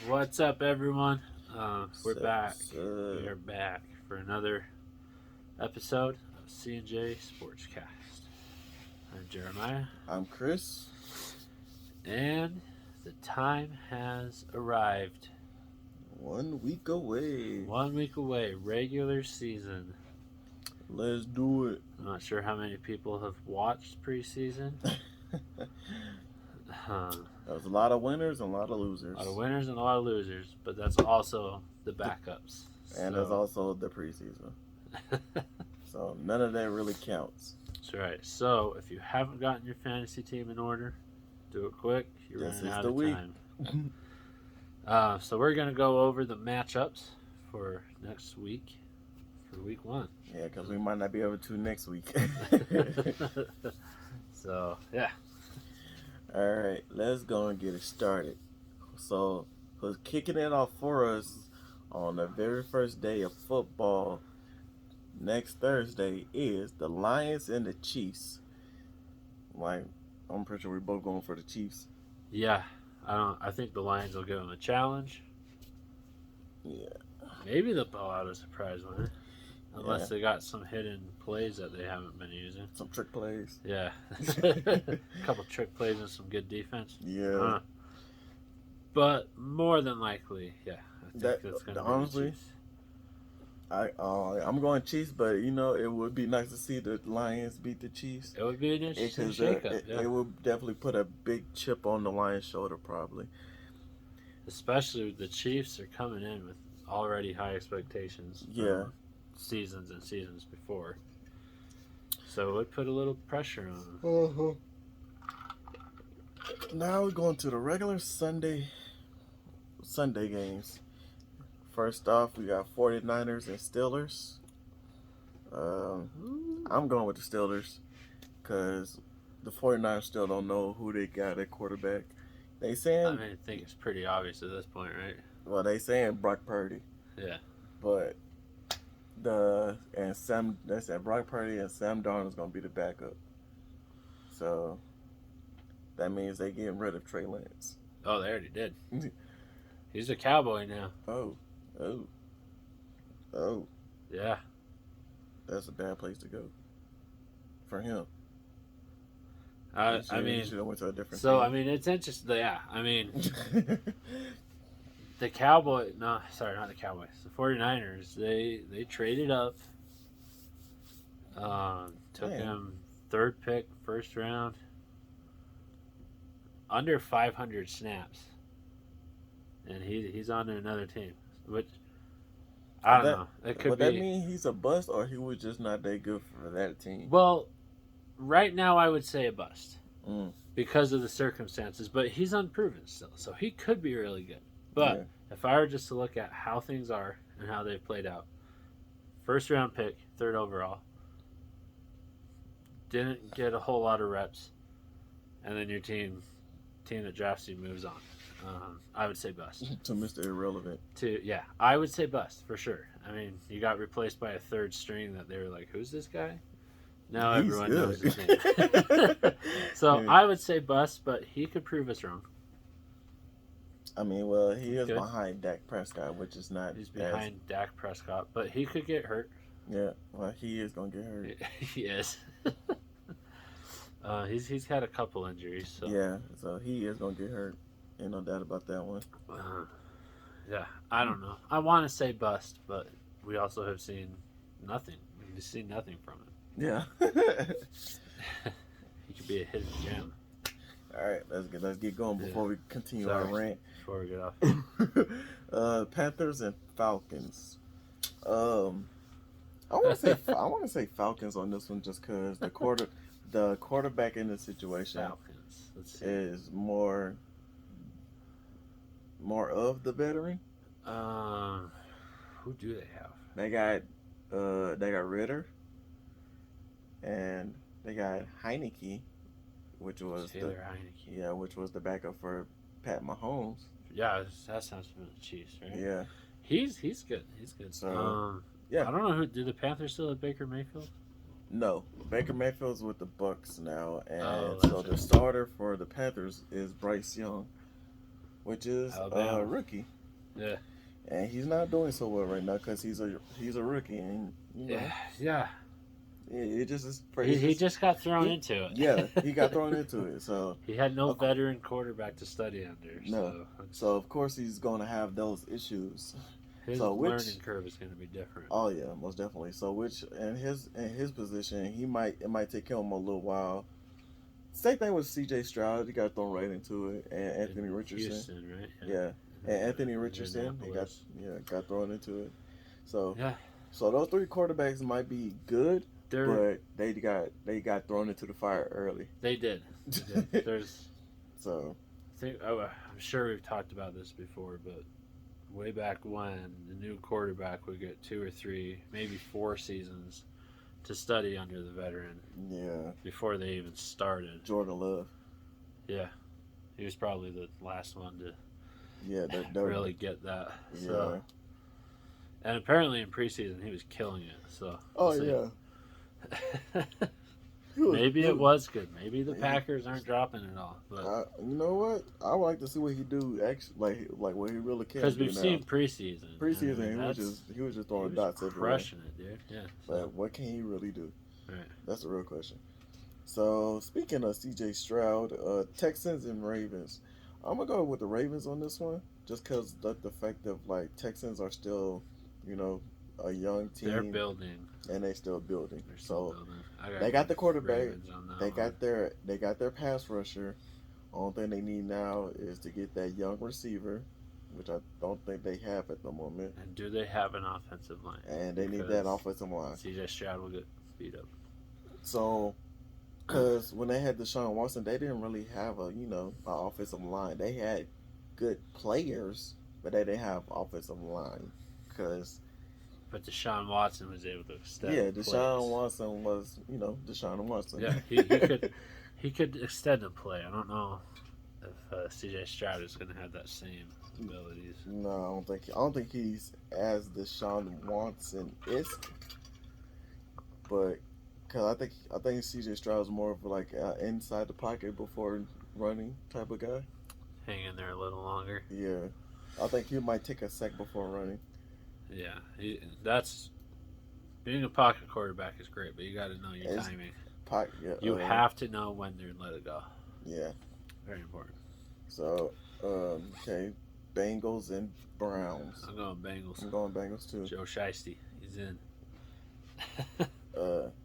What's up, everyone? We're Sup, back. sup. We are back for another episode of C&J Sportscast. I'm Jeremiah, I'm Chris. and the time has arrived. 1 week away. 1 week away, regular season. Let's do it. I'm not sure how many people have watched preseason. There's a lot of winners and a lot of A losers. lot of winners and a lot of losers, but that's also the backups. And there's also the preseason. So none of that really counts. That's right. So if you haven't gotten your fantasy team in order, do it quick. You're This running is out the of week. time. So we're going to go over the matchups for next week, for week 1. Yeah, because we might not be able to next week. So, yeah. All right, let's go and get it started. So, who's kicking it off for us on the very first day of football next Thursday is the Lions and the Chiefs. Like, I'm pretty sure we're both going for the Chiefs. Yeah. I think the Lions will give them a challenge. Yeah. Maybe they'll pull out a surprise winner. Unless Yeah. they got some hidden plays that they haven't been using. Some trick plays. Yeah. A couple trick plays and some good defense. Yeah. But more than likely, yeah. I think That- that's going to be honestly, the Chiefs. I'm going Chiefs, but it would be nice to see the Lions beat the Chiefs. It would be an interesting Because shakeup. Yeah. it would definitely put a big chip on the Lions' shoulder, probably. Especially the Chiefs are coming in with already high expectations. Yeah. Seasons and seasons before. So it would put a little pressure on them. Uh-huh. Now we're going to the regular Sunday games. First off, we got 49ers and Steelers. I'm going with the Steelers because the 49ers still don't know who they got at quarterback. They saying, I think it's pretty obvious at this point, right? well, they saying Brock Purdy. Yeah. But they said Brock Purdy and Sam Darnold's gonna be the backup. So that means they getting rid of Trey Lance. Oh, they already did. He's a Cowboy now. Oh. Yeah. That's a bad place to go for him. I He mean, should have went to a different so, team. it's interesting. Yeah. The Cowboy, no, sorry, not the Cowboys. The 49ers, they traded up. Took Man. him third pick, first round. Under 500 snaps. And he's on to another team. Which, I don't know. It could Would be. that mean he's a bust or he was just not that good for that team? Well, right now I would say a bust. Mm. Because of the circumstances. But he's unproven still. So he could be really good. But if I were just to look at how things are and how they've played out, first round pick, third overall, didn't get a whole lot of reps, and then your team that drafts you moves on. I would say bust. To Mr. Irrelevant. I would say bust for sure. You got replaced by a third string that they were like, who's this guy? Now He's everyone good. knows his name. So Yeah. I would say bust, but he could prove us wrong. Well, he is Good. behind Dak Prescott, which is not. He's behind Dak Prescott, but he could get hurt. Yeah, well, he is gonna get hurt. He is. He's had a couple injuries, so Yeah, so he is gonna get hurt. Ain't no doubt about that one. Yeah, I don't know. I want to say bust, but we also have seen nothing. We've seen nothing from him. Yeah. He could be a hidden gem. All right, let's get going before we continue our Sorry. rant. Before we get off, Panthers and Falcons. I want to say Falcons on this one just because the quarterback in this situation Falcons. Let's see. is more of the veteran. Who do they have? They got Ritter, and they got Heineke, which was Taylor Heineke. which was the backup for Pat Mahomes. Yeah, that sounds from the Chiefs, right? Yeah. He's good. He's good. So, yeah. I don't know who. Do the Panthers still have Baker Mayfield? No, Baker Mayfield's with the Bucks now, and Oh, so that's the right. starter for the Panthers is Bryce Young. which is Alabama. a rookie. Yeah. And he's not doing so well right now because he's a rookie, and Yeah. it just is. He just got thrown into it. Yeah, he got thrown into it. So he had no veteran quarterback to study under. No. So of course he's going to have those issues. His learning curve is going to be different. Oh yeah, most definitely. So in his position, it might take him a little while. Same thing with C.J. Stroud. He got thrown right into it, and Anthony Richardson. Houston, right? Yeah. And Anthony Richardson, he got thrown into it. So those three quarterbacks might be good, but they got thrown into the fire early. They did. There's so. I'm sure we've talked about this before, but way back when the new quarterback would get 2 or 3, maybe 4 seasons to study under the veteran. Yeah. Before they even started. Jordan Love. Yeah. He was probably the last one to really get that. Yeah. So. And apparently in preseason he was killing it. So. Yeah. Maybe it was good. Maybe the Packers aren't dropping it all. But you know what? I would like to see what he do. Actually, like what he really can. Because we've seen preseason. He was just throwing dots everywhere. Crushing it, dude. Yeah. But what can he really do? Right. That's the real question. So speaking of C.J. Stroud, Texans and Ravens. I'm gonna go with the Ravens on this one, just because the fact of like Texans are still, a young team. They're building. And they still building. Building. They got the quarterback. They got their pass rusher. Only thing they need now is to get that young receiver, which I don't think they have at the moment. And do they have an offensive line? And they need that offensive line. C.J. Stroud will get beat up. So, because when they had Deshaun Watson, they didn't really have an offensive line. They had good players, but they didn't have offensive line. But Deshaun Watson was able to extend. Yeah, Deshaun Watson was, Deshaun Watson. Yeah, he could extend a play. I don't know if C.J. Stroud is going to have that same abilities. No, I don't think he's as Deshaun Watson-esque. But because I think C.J. Stroud is more of like inside the pocket before running type of guy. Hang in there a little longer. Yeah, I think he might take a sec before running. Yeah, that's being a pocket quarterback is great, but you got to know your timing. You have to know when to let it go. Yeah, very important. So, okay, Bengals and Browns. I'm going Bengals. I'm going Bengals too. Joe Shiesty, he's in.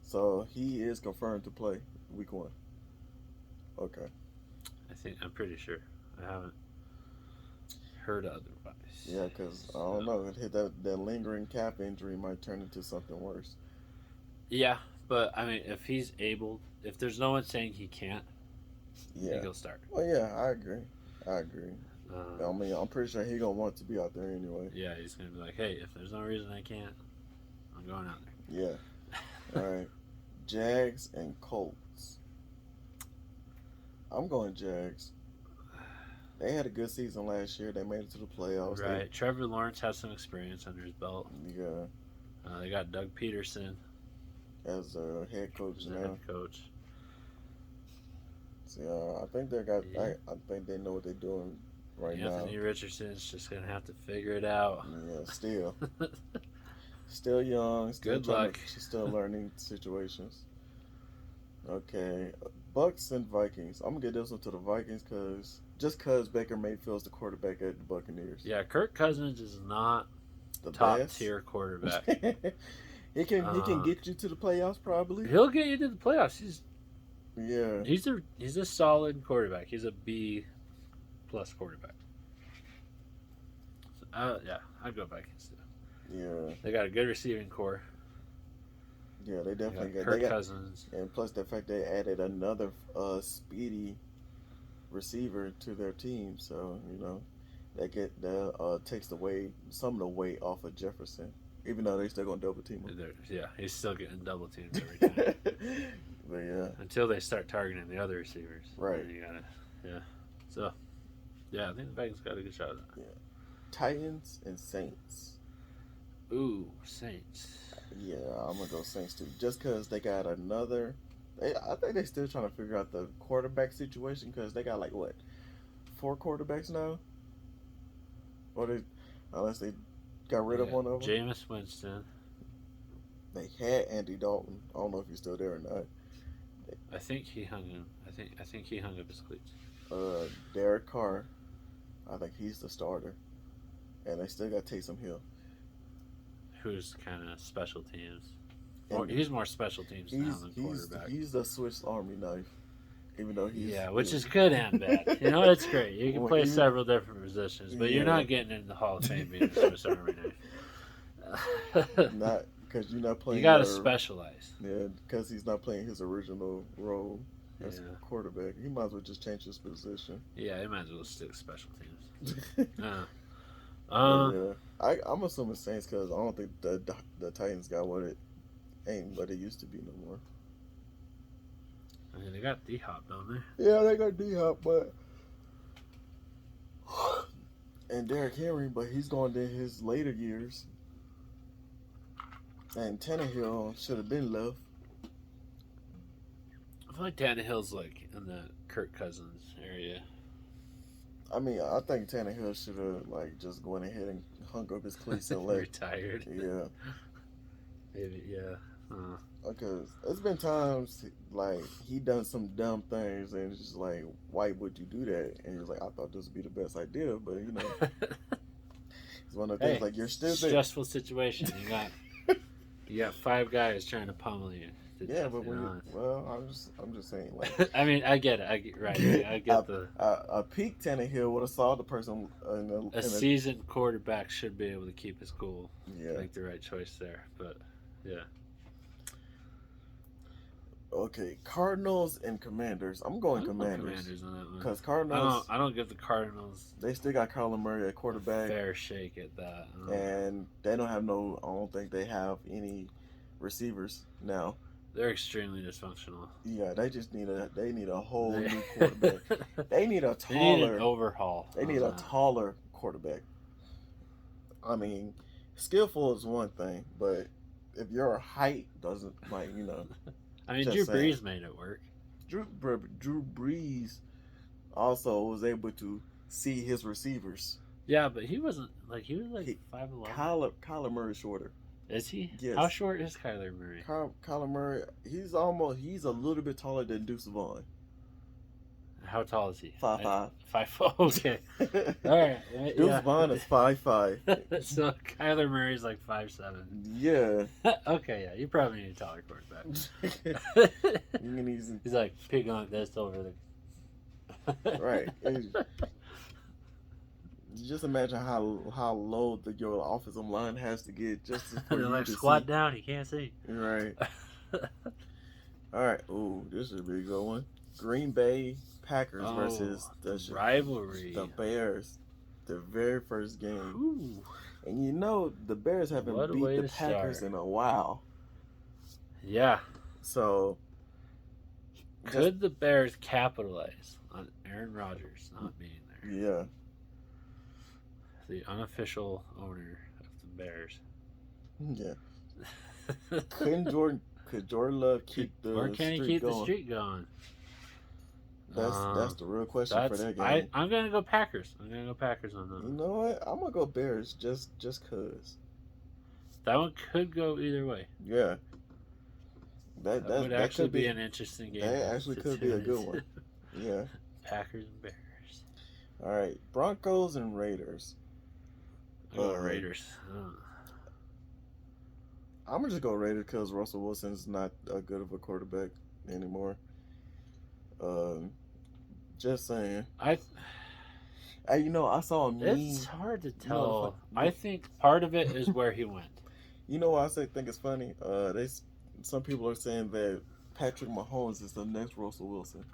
So he is confirmed to play week 1. Okay. I'm pretty sure. I haven't heard otherwise. Yeah, because I don't know. That lingering calf injury might turn into something worse. Yeah, but I mean, if there's no one saying he can't, I think he'll start. Well, yeah, I agree. I mean, I'm pretty sure he's gonna want to be out there anyway. Yeah, he's gonna be like, hey, if there's no reason I can't, I'm going out there. Yeah. All right. Jags and Colts. I'm going Jags. They had a good season last year. They made it to the playoffs. Right. Trevor Lawrence has some experience under his belt. Yeah. They got Doug Peterson as a head coach now. Head coach. So, I think I think they know what they're doing now. Anthony Richardson's just gonna have to figure it out. Yeah. Still young. Good luck. Still learning situations. Okay, Bucks and Vikings. I'm gonna get this one to the Vikings because Baker Mayfield's the quarterback at the Buccaneers. Yeah, Kirk Cousins is not the top tier quarterback. he can get you to the playoffs probably. He'll get you to the playoffs. He's a solid quarterback. He's a B+ quarterback. So, I'd go Vikings too. Yeah, they got a good receiving core. Yeah, they definitely got Kirk Cousins, and plus the fact they added another speedy receiver to their team, so that takes some of the weight off of Jefferson, even though they still gonna double team him. Yeah, he's still getting double teamed every time. But yeah, until they start targeting the other receivers, right? You gotta, So, I think the Vikings got a good shot at that. Yeah, Titans and Saints. Ooh, Saints. Yeah, I'm gonna go Saints too, just because they got another. I think they're still trying to figure out the quarterback situation because they got 4 quarterbacks now. Or unless they got rid of one of them. Jameis Winston. They had Andy Dalton. I don't know if he's still there or not. I think he hung him. I think he hung up his cleats. Derek Carr. I think he's the starter. And they still got Taysom Hill. Who's kind of special teams. He's more special teams now than quarterback. He's the Swiss Army knife. Even though which is good and bad. You know, it's great. You can play several different positions, but you're not getting into the Hall of Fame being a Swiss Army knife. Not because you're not playing. You got to specialize. Yeah, because he's not playing his original role as quarterback. He might as well just change his position. Yeah, he might as well stick special teams. I'm assuming Saints because I don't think the Titans got what it used to be no more. I mean, they got D-Hop, don't they? Yeah, they got D-Hop, but and Derrick Henry, but he's going to his later years. And Tannehill should have been left. I feel like Tannehill's like in the Kirk Cousins area. I mean, I think Tannehill should have like just gone ahead and hung up his cleats and retired. Yeah. Maybe, yeah. Because it's been times like he done some dumb things and it's just like, why would you do that? And he was like, I thought this would be the best idea, but you know, it's one of the things like you're still stressful situation. You got 5 guys trying to pummel you. Yeah, but I'm just saying like. I mean, I get it. I get a peak Tannehill would have saw the person. A seasoned quarterback should be able to keep his cool. Yeah, make the right choice there, but yeah. Okay, Cardinals and Commanders. I'm going Commanders on that one. Because Cardinals. I don't give the Cardinals. They still got Kyler Murray at quarterback. Fair shake at that. And they don't have no. I don't think they have any receivers now. They're extremely dysfunctional. Yeah, they just need a whole new quarterback. They need an overhaul. They need a taller quarterback. I mean, skillful is one thing, but if your height doesn't I mean, Drew Brees made it work. Drew Brees also was able to see his receivers. Yeah, but he was like 5'11". Kyler Murray's shorter. Is he? Yes. How short is Kyler Murray? Kyler Murray, he's a little bit taller than Deuce Vaughn. How tall is he? 5'5". 5'5". Okay. All right. Deuce Vaughn is 5'5". So Kyler Murray's like 5'7". Yeah. Okay, yeah. You probably need a taller quarterback. He's like pig on this over the. Right. Just imagine how low your offensive line has to get just for you to squat see. Down. He can't see. Right. All right. Ooh, this should be a good one. Green Bay Packers versus the rivalry. The Bears. The very first game. Ooh. And the Bears haven't beat the Packers in a while. Yeah. So. Could the Bears capitalize on Aaron Rodgers not being there? Yeah. The unofficial owner of the Bears. Yeah. Could Jordan Love keep the streak going? Or can he keep the streak going? That's the real question for that game. I'm going to go Packers. I'm going to go Packers on that. You know what? I'm going to go Bears just cause. That one could go either way. Yeah. That would actually be an interesting game. That actually could be a good one. Yeah. Packers and Bears. All right. Broncos and Raiders. Raiders. I'm gonna just go Raiders because Russell Wilson's not a good of a quarterback anymore. Just saying. I saw a meme. It's hard to tell. I think part of it is where he went. You know what I think is funny? Some people are saying that Patrick Mahomes is the next Russell Wilson.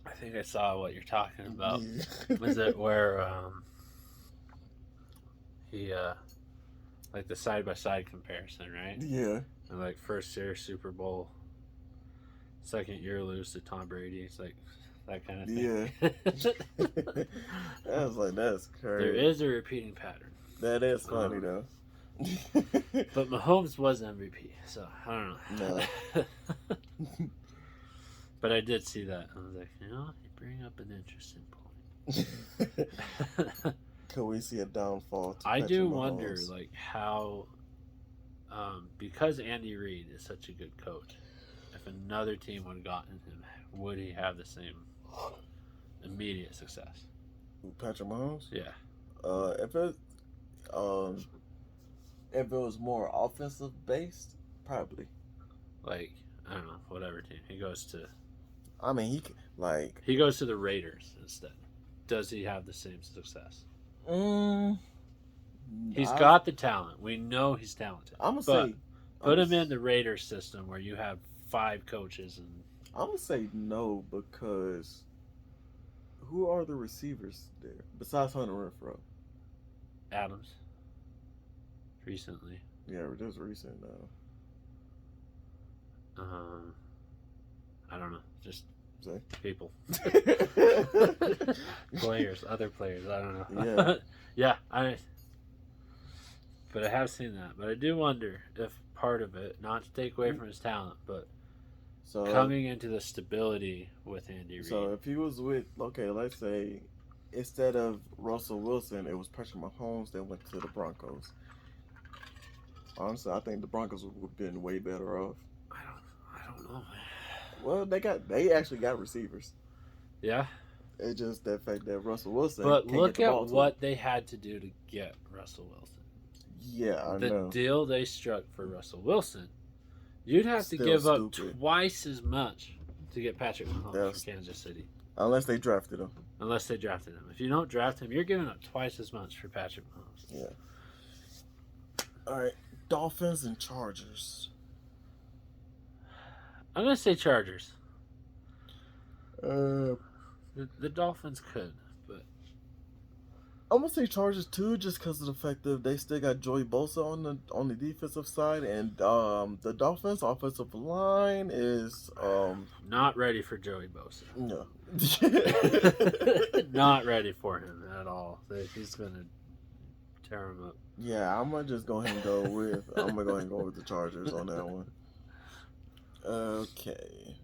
I think I saw what you're talking about. Was it where he like the side-by-side comparison, right? Yeah. And like first year Super Bowl, second year lose to Tom Brady. It's like that kind of thing. Yeah. I was like, that's crazy. There is a repeating pattern. That is funny though. But Mahomes was MVP, so I don't know. No. But I did see that. I was like, you bring up an interesting point. Could we see a downfall to I Patrick do Mahomes? wonder, like, how, because Andy Reid is such a good coach, if another team would have gotten him, would he have the same immediate success? Patrick Mahomes? Yeah. If it if it was more offensive based, probably. Like, I don't know, whatever team. He goes to I mean, he goes to the Raiders instead. Does he have the same success? He's got the talent. We know he's talented. I'm gonna but say put him in the Raiders system where you have 5 coaches and I'm gonna say no because who are the receivers there besides Hunter Renfro? Adams recently. Yeah, just recent now. I don't know, just Say. people, players, other players. I don't know. Yeah, yeah. But I have seen that. But I do wonder if part of it, not to take away from his talent, but coming into the stability with Andy Reid. So if he was with, let's say instead of Russell Wilson, it was Patrick Mahomes that went to the Broncos. Honestly, I think the Broncos would have been way better off. I don't know, man. Well, they actually got receivers. Yeah. It's just that fact that Russell Wilson. But can't look get the ball at to what him. they had to do to get Russell Wilson. Yeah, I the know. deal they struck for Russell Wilson, you'd have Still to give up stupid. twice as much to get Patrick Mahomes That's- from Kansas City. Unless they drafted him. Unless they drafted him. If you don't draft him, you're giving up twice as much for Patrick Mahomes. Yeah. All right, Dolphins and Chargers. I'm going to say Chargers. Uh, The Dolphins could, but I'm gonna say Chargers too, just because of the fact that they still got Joey Bosa on the defensive side, and the Dolphins' offensive line is not ready for Joey Bosa. no, Not ready for him at all. He's going to tear him up. yeah. I'm gonna just go ahead and go with the Chargers on that one. Okay.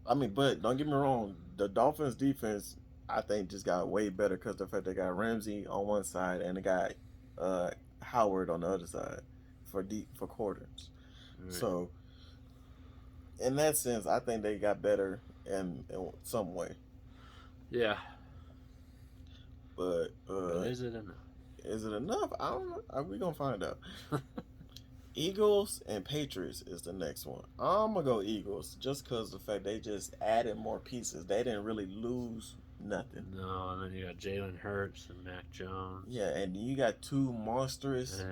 I mean, but don't get me wrong, the Dolphins' defense, I think, just got way better because of the fact they got Ramsey on one side and they got Howard on the other side for quarters. Right. So, in that sense, I think they got better in some way. Yeah. But is it enough? Is it enough? I don't know. We're going to find out. Eagles and Patriots is the next one. I'm going to go Eagles just because the fact they just added more pieces. They didn't really lose nothing. No, and then you got Jalen Hurts and Mac Jones. Yeah, and you got 2 monstrous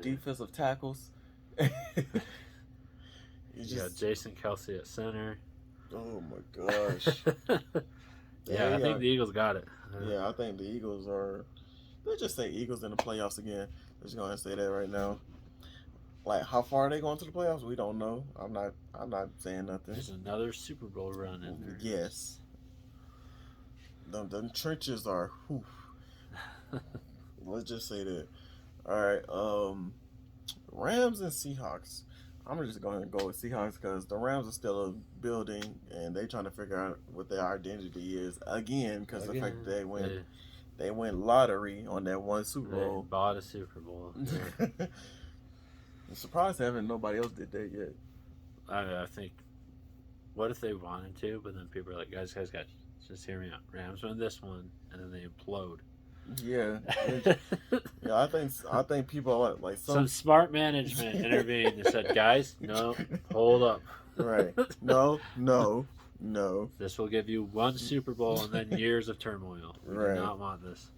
defensive tackles. You got Jason Kelsey at center. Oh, my gosh. I think the Eagles got it. Yeah, I think the Eagles are... Let's just say Eagles in the playoffs again. Let's go ahead and say that right now. Like, how far are they going to the playoffs? We don't know. I'm not saying nothing. There's another Super Bowl run in there. Yes. The trenches are, whew. Let's just say that. All right. Rams and Seahawks. I'm just going to go with Seahawks because the Rams are still building and they're trying to figure out what their identity is again because the fact that they went lottery on that one Super Bowl. They bought a Super Bowl. Yeah. I'm surprised nobody else did that yet. I think, what if they wanted to, but then people are like, guys, just hear me out. Rams win this one, and then they implode. Yeah. Yeah, I think people are like some smart management intervened and said, guys, no, hold up. Right. No. This will give you one Super Bowl and then years of turmoil. We do not want this.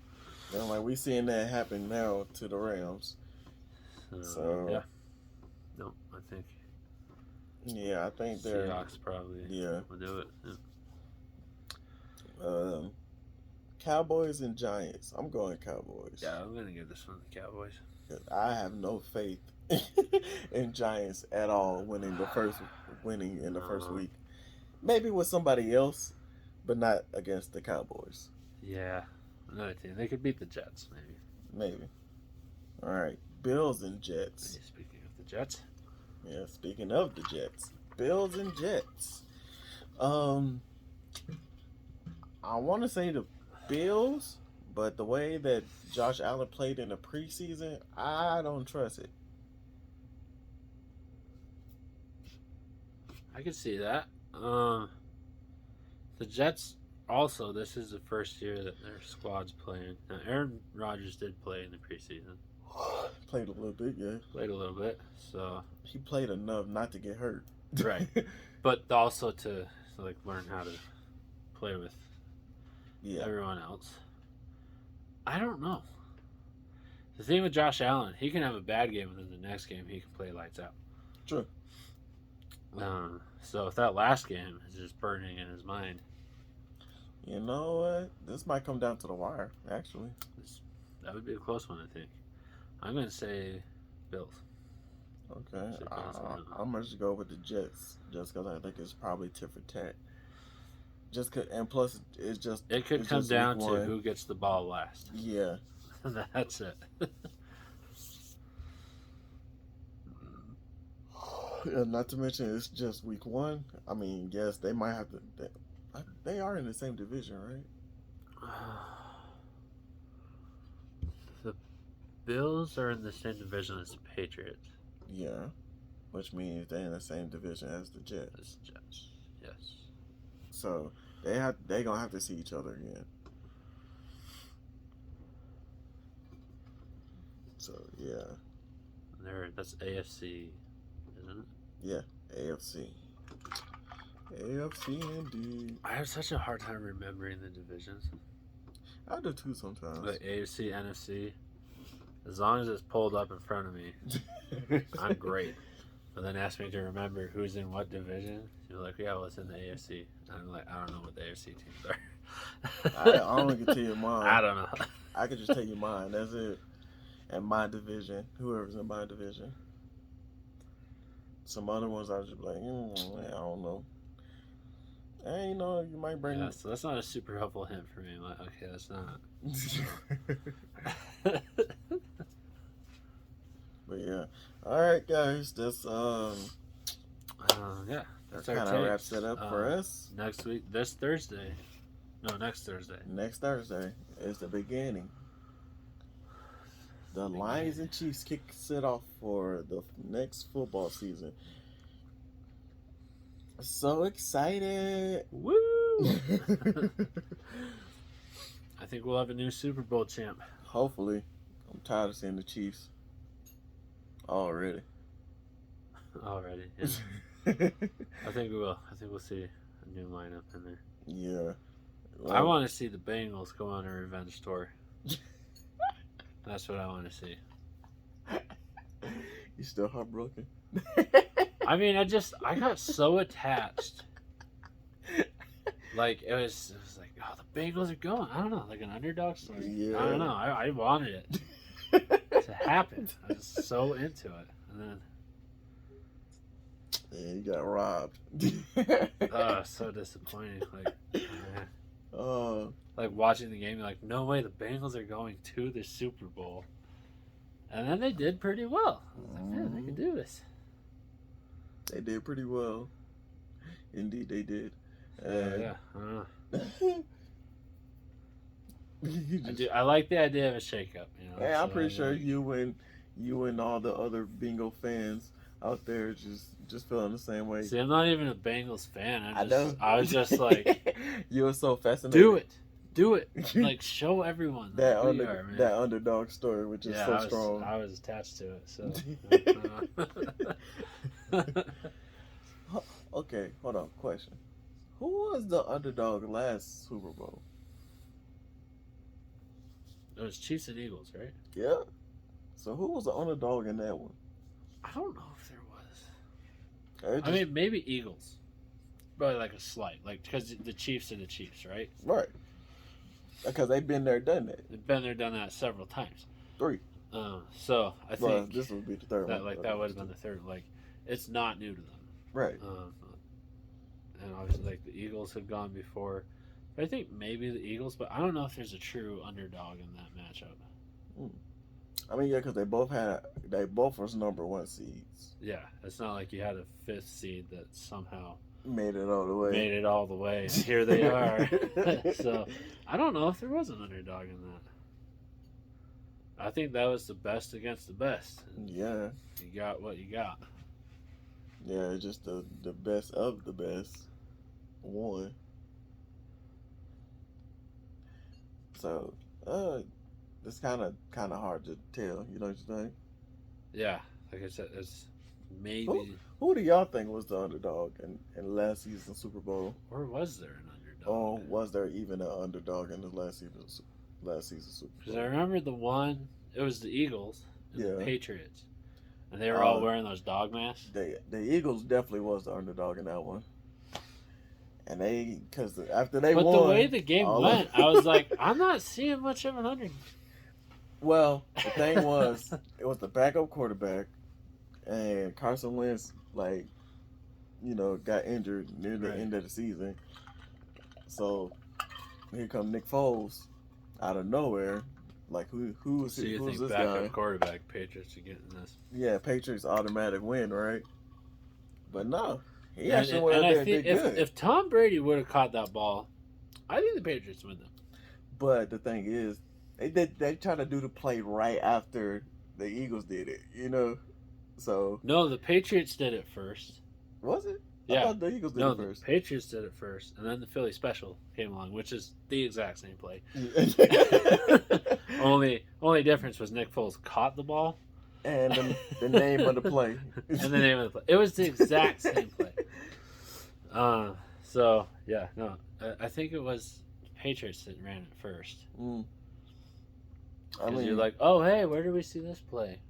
And like we seeing that happen now to the Rams. So yeah. No, I think. Yeah, I think they're Seahawks probably. Yeah. Will do it. Yeah. Cowboys and Giants. I'm going Cowboys. Yeah, I'm gonna give this one to the Cowboys. I have no faith in Giants at all winning in the first week. Maybe with somebody else, but not against the Cowboys. Yeah, another team. They could beat the Jets, Maybe. All right, Bills and Jets. Hey, speaking of the Jets. Yeah, speaking of the Jets, Bills and Jets. I want to say Bills, but the way that Josh Allen played in the preseason, I don't trust it. I can see that. The Jets also. This is the first year that their squad's playing. Now, Aaron Rodgers did play in the preseason. Played a little bit, yeah. Played a little bit, so he played enough not to get hurt. Right, but also to like learn how to play with everyone else. I don't know. The thing with Josh Allen, he can have a bad game, and then the next game he can play lights out. True. So if that last game is just burning in his mind, you know what? This might come down to the wire. Actually, that would be a close one. I think. I'm gonna say Bills. Okay, I'm gonna just go with the Jets, just because I think it's probably tit for tat. And plus it could come down to who gets the ball last. Yeah, that's it. Not to mention it's just week 1. I mean, yes, they might have to. They are in the same division, right? The Bills are in the same division as the Patriots. Yeah, which means they're in the same division as the Jets. Yes. So they gonna have to see each other again. So yeah. That's AFC, isn't it? Yeah, AFC. AFC indeed. I have such a hard time remembering the divisions. I do too sometimes. Like AFC, NFC. As long as it's pulled up in front of me, I'm great. But then ask me to remember who's in what division. You're like, yeah, well, it's in the AFC. I'm like, I don't know what the AFC teams are. I only can tell you mine. I don't know. I can just tell you mine. That's it. And my division, whoever's in my division. Some other ones I was just like, I don't know. And you might bring. Yeah, so that's not a super helpful hint for me. I'm like, okay, that's not. But yeah, all right, guys. That's yeah, that's our kind of wraps it up for us. Next week, next Thursday. Next Thursday is the beginning. The Lions and Chiefs kicks it off for the next football season. So excited! Woo! I think we'll have a new Super Bowl champ. Hopefully. I'm tired of seeing the Chiefs. Already. Yeah. I think we will. I think we'll see a new lineup in there. Yeah. Well, I want to see the Bengals go on a revenge tour. That's what I want to see. You still heartbroken? I mean, I got so attached. Like it was like, oh, the Bengals are going. I don't know, like an underdog story. Yeah. I don't know. I wanted it to happen. I was so into it, and then yeah, you got robbed. So disappointing. Like watching the game, you're like, no way, the Bengals are going to the Super Bowl, and then they did pretty well. I was like, man, they can do this. They did pretty well. Indeed, they did. Yeah, I don't know. I like the idea of a shakeup. Hey, I'm pretty sure you and all the other Bingo fans out there just feeling the same way. See, I'm not even a Bengals fan. I know. I was just like, you were so fascinated. Do it. Like, show everyone that underdog story, which is so strong. I was attached to it. So. Okay, hold on. Question: who was the underdog last Super Bowl? It was Chiefs and Eagles, right? Yeah. So who was the underdog in that one? I don't know if there was. I mean, maybe Eagles. Probably like a slight, like because the Chiefs are the Chiefs, right? Right. Because they've been there, done that. They've been there, done that several times. 3. So I think this would be the third one. Like that would have been the third. Like it's not new to them, right? And obviously, like the Eagles have gone before. I think maybe the Eagles, but I don't know if there's a true underdog in that matchup. I mean, yeah, because they both was number 1 seeds. Yeah, it's not like you had a 5th seed that somehow Made it all the way. made it all the way, and here they are. So I don't know if there was an underdog in that. I think that was the best against the best. Yeah. You got what you got. Yeah, just the best of the best won. So, it's kind of hard to tell. You know what you think? Yeah, like I said, it's maybe. Who do y'all think was the underdog in last season's Super Bowl? Or was there an underdog? Or was there even an underdog in the last season's Super Because Bowl? I remember the one. It was the Eagles and the Yeah. Patriots, and they were all wearing those dog masks. The Eagles definitely was the underdog in that one. And because after they But won, the way the game went, I was like, I'm not seeing much of an underdog. Well, the thing was, it was the backup quarterback, and Carson Wentz, got injured near the end of the season. So here come Nick Foles out of nowhere. Like who's So you who's think this backup guy? quarterback Patriots are getting this? Yeah, Patriots automatic win, right? But no, he And actually went out I there and think did good. if Tom Brady would have caught that ball, I think the Patriots win them. But the thing is, they tried to do the play right after the Eagles did it, So No, the Patriots did it first. was it? Yeah. I thought the Eagles did it first. The Patriots did it first, and then the Philly special came along, which is the exact same play. Only difference was Nick Foles caught the ball. And the name of the play. And the name of the play. It was the exact same play. So, yeah, no. I think it was Patriots that ran it first. Because you're like, oh, hey, where did we see this play?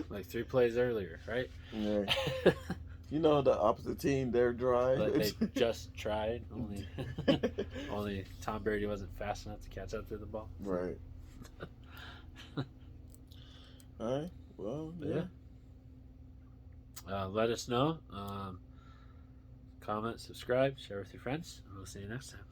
Like 3 plays earlier, right? Yeah. The opposite team, their drive. Like they just tried. Only Tom Brady wasn't fast enough to catch up to the ball. Right. All right. Well, yeah. Let us know. Comment, subscribe, share with your friends, and we'll see you next time.